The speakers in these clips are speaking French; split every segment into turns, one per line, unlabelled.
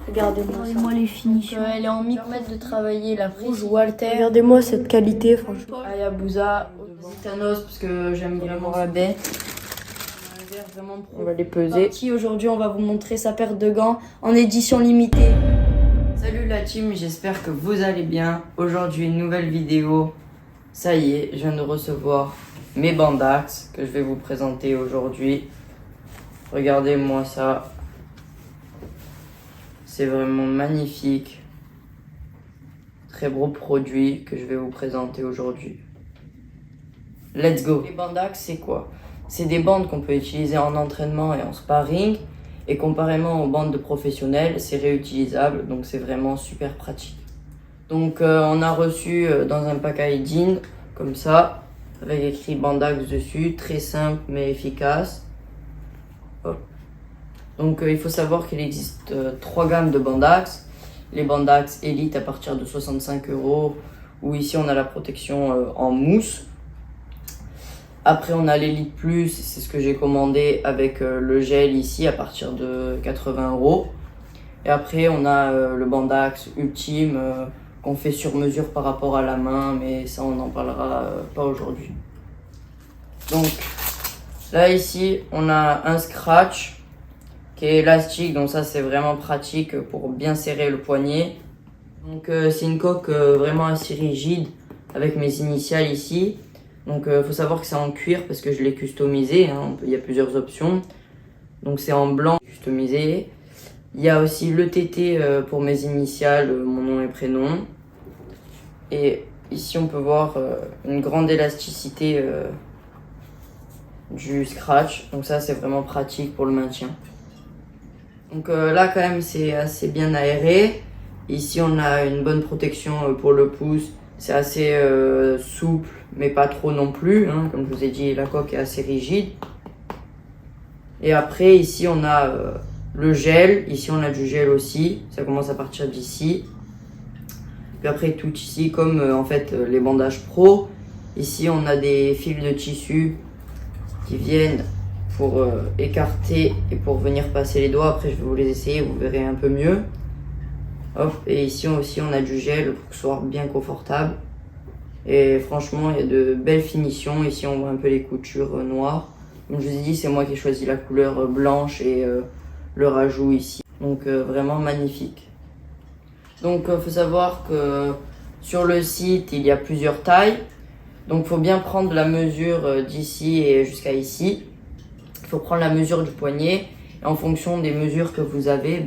Regardez-moi
les finitions.
elle est en micromètre de travailler la prise Walter.
Regardez-moi cette qualité, franchement.
Hayabusa, Thanos parce que j'aime vraiment la baie. On va les peser. Aujourd'hui, on va vous montrer sa paire de gants en édition limitée.
Salut la team, j'espère que vous allez bien. Aujourd'hui, une nouvelle vidéo. Ça y est, je viens de recevoir mes Bandax que je vais vous présenter aujourd'hui. Regardez-moi ça. C'est vraiment magnifique. Très beau produit que je vais vous présenter aujourd'hui. Let's go. Les Bandax, c'est quoi? C'est des bandes qu'on peut utiliser en entraînement et en sparring. Et comparément aux bandes de professionnels, c'est réutilisable. Donc c'est vraiment super pratique. Donc on a reçu dans un packaging comme ça, avec écrit Bandax dessus. Très simple mais efficace. Hop. Donc il faut savoir qu'il existe 3 gammes de Bandax. Les Bandax Elite à partir de 65 €, ou ici on a la protection en mousse. Après on a l'Elite Plus, c'est ce que j'ai commandé avec le gel ici à partir de 80 €. Et après on a le Bandax Ultime qu'on fait sur mesure par rapport à la main, mais ça on n'en parlera pas aujourd'hui. Donc là ici on a un scratch qui est élastique, donc ça c'est vraiment pratique pour bien serrer le poignet. Donc c'est une coque vraiment assez rigide avec mes initiales ici. Donc faut savoir que c'est en cuir parce que je l'ai customisé, hein. Il y a plusieurs options. Donc c'est en blanc customisé. Il y a aussi le TT pour mes initiales, mon nom et prénom. Et ici on peut voir une grande élasticité du scratch. Donc ça c'est vraiment pratique pour le maintien. Donc là quand même c'est assez bien aéré. Ici on a une bonne protection pour le pouce. C'est assez souple mais pas trop non plus, hein. Comme je vous ai dit, la coque est assez rigide. Et après ici on a le gel. Ici on a du gel aussi. Ça commence à partir d'ici. Puis après tout ici comme en fait les bandages pro. Ici on a des fils de tissu qui viennent pour écarter et pour venir passer les doigts. Après je vais vous les essayer, vous verrez un peu mieux. Hop, et ici aussi on a du gel pour que ce soit bien confortable. Et franchement il y a de belles finitions. Ici on voit un peu les coutures noires. Comme je vous ai dit, c'est moi qui ai choisi la couleur blanche et le rajout ici. Donc vraiment magnifique. Donc faut savoir que sur le site il y a plusieurs tailles. Donc il faut bien prendre la mesure d'ici et jusqu'à ici. Il faut prendre la mesure du poignet. Et en fonction des mesures que vous avez,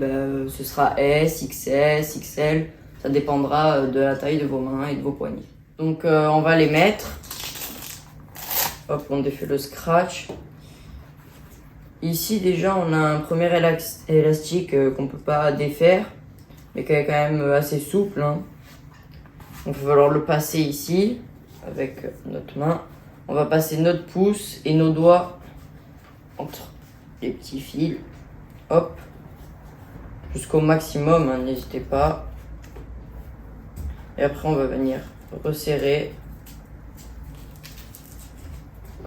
ce sera S, XS, XL. Ça dépendra de la taille de vos mains et de vos poignets. Donc on va les mettre. Hop, on défait le scratch. Ici déjà on a un premier élastique qu'on ne peut pas défaire, mais qui est quand même assez souple, hein. Donc il va falloir le passer ici avec notre main. On va passer notre pouce et nos doigts entre les petits fils. Hop, jusqu'au maximum, hein, n'hésitez pas. Et après on va venir resserrer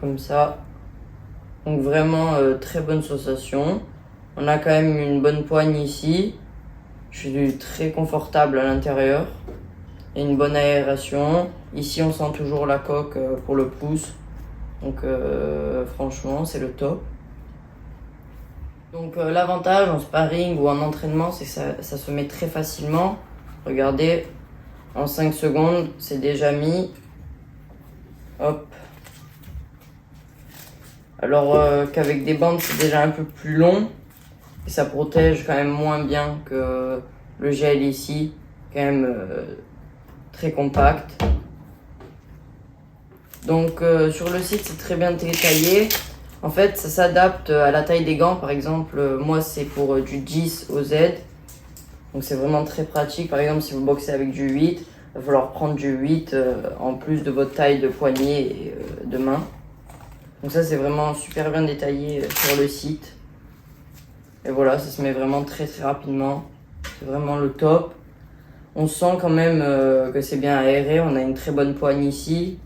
comme ça. Donc vraiment très bonne sensation. On a quand même une bonne poigne ici. Je suis très confortable à l'intérieur. Et une bonne aération. Ici on sent toujours la coque pour le pouce. Donc franchement c'est le top. Donc l'avantage en sparring ou en entraînement, c'est que ça se met très facilement. Regardez, en 5 secondes c'est déjà mis. Hop. Alors qu'avec des bandes c'est déjà un peu plus long. Et ça protège quand même moins bien que le gel ici. Quand même très compact. Donc sur le site c'est très bien détaillé. En fait ça s'adapte à la taille des gants. Par exemple moi c'est pour du 10 au Z. Donc c'est vraiment très pratique. Par exemple si vous boxez avec du 8, il va falloir prendre du 8 en plus de votre taille de poignet et de main. Donc ça c'est vraiment super bien détaillé sur le site. Et voilà, ça se met vraiment très très rapidement. C'est vraiment le top. On sent quand même que c'est bien aéré. On a une très bonne poigne ici.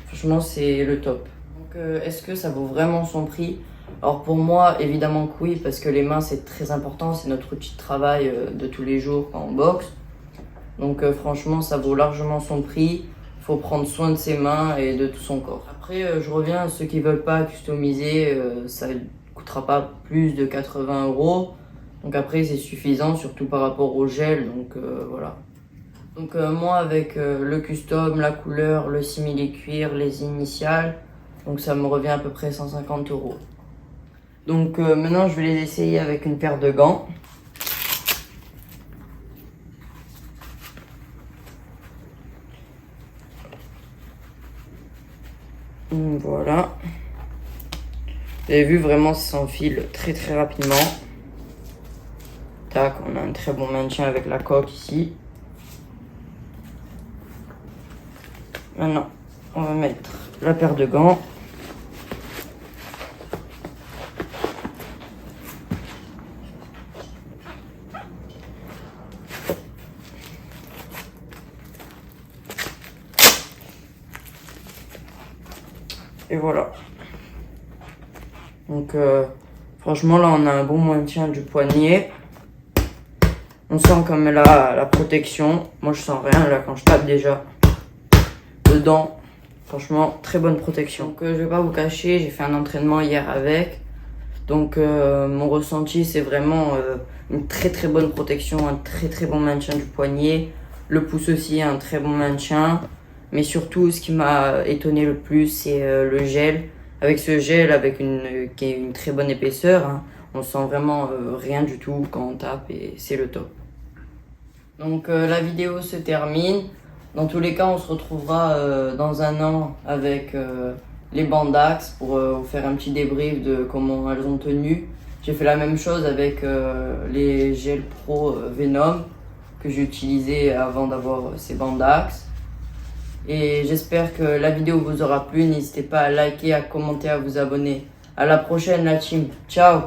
Franchement c'est le top. Donc est-ce que ça vaut vraiment son prix? Alors pour moi, évidemment que oui, parce que les mains c'est très important, c'est notre outil de travail de tous les jours quand on boxe. Donc franchement, ça vaut largement son prix. Il faut prendre soin de ses mains et de tout son corps. Après, je reviens à ceux qui veulent pas customiser, ça coûtera pas plus de 80 €. Donc après, c'est suffisant, surtout par rapport au gel. Donc voilà. Donc moi, avec le custom, la couleur, le simili-cuir, les initiales, donc ça me revient à peu près 150 €. Donc maintenant, je vais les essayer avec une paire de gants. Voilà. Vous avez vu, vraiment, ça s'enfile très très rapidement. Tac, on a un très bon maintien avec la coque ici. Maintenant, on va mettre la paire de gants. Et voilà. Donc franchement là on a un bon maintien du poignet. On sent comme la protection. Moi je sens rien là quand je tape déjà dedans. Franchement très bonne protection. Donc je vais pas vous cacher, j'ai fait un entraînement hier avec. Donc mon ressenti c'est vraiment une très très bonne protection, un très très bon maintien du poignet. Le pouce aussi un très bon maintien. Mais surtout, ce qui m'a étonné le plus, c'est le gel. Avec ce gel, qui est une très bonne épaisseur, hein, on sent vraiment rien du tout quand on tape et c'est le top. Donc la vidéo se termine. Dans tous les cas, on se retrouvera dans un an avec les bandax pour vous faire un petit débrief de comment elles ont tenu. J'ai fait la même chose avec les gels pro Venom que j'ai utilisé avant d'avoir ces bandax. Et j'espère que la vidéo vous aura plu. N'hésitez pas à liker, à commenter, à vous abonner. À la prochaine la team. Ciao!